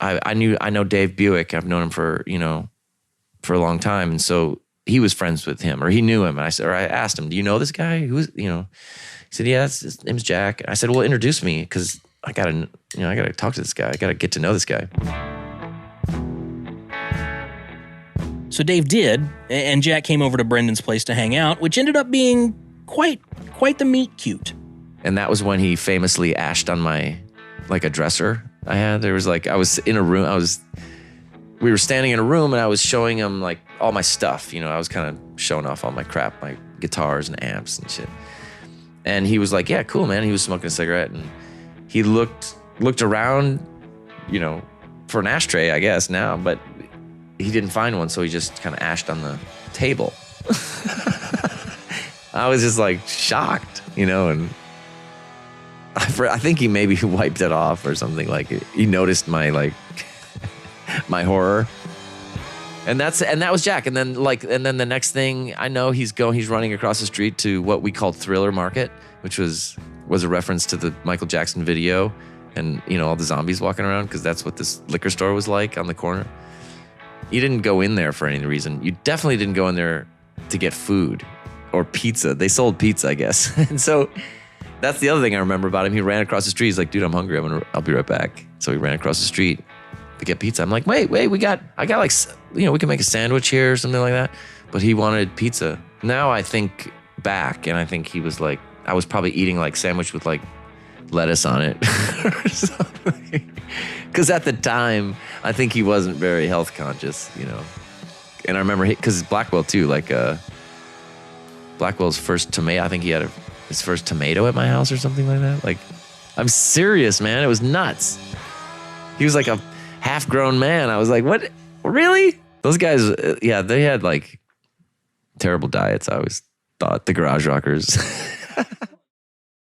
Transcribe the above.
I know Dave Buick. I've known him for a long time, and so he was friends with him, or he knew him. And I asked him, "Do you know this guy? Who's He said, "Yeah, his name's Jack." I said, "Well, introduce me, because I gotta talk to this guy. I gotta get to know this guy." So Dave did, and Jack came over to Brendan's place to hang out, which ended up being quite the meet cute. And that was when he famously ashed on my, like, a dresser I had. There was I was in a room. We were standing in a room, and I was showing him like all my stuff. I was kind of showing off all my crap, my guitars and amps and shit. And he was like, "Yeah, cool, man." He was smoking a cigarette, and he looked around, for an ashtray, I guess now, but he didn't find one, so he just kind of ashed on the table. I was just like shocked, and I think he maybe wiped it off or something. Like, he noticed my my horror. And that was Jack. And then the next thing I know, he's running across the street to what we called Thriller Market, which was a reference to the Michael Jackson video, and all the zombies walking around, because that's what this liquor store was like on the corner. You didn't go in there for any reason. You definitely didn't go in there to get food or pizza. They sold pizza, I guess. And so that's the other thing I remember about him. He ran across the street. He's like, "Dude, I'm hungry. I'll be right back." So he ran across the street to get pizza. I'm like, wait, I got like, we can make a sandwich here or something like that. But he wanted pizza. Now I think back, and I think he was like, I was probably eating like sandwich with like lettuce on it or something. Because at the time, I think he wasn't very health conscious, And I remember, because Blackwell too, Blackwell's first tomato, I think he had his first tomato at my house or something like that. Like, I'm serious, man. It was nuts. He was like a half-grown man. I was like, what? Really? Those guys, yeah, they had like terrible diets, I always thought, the Garage Rockers.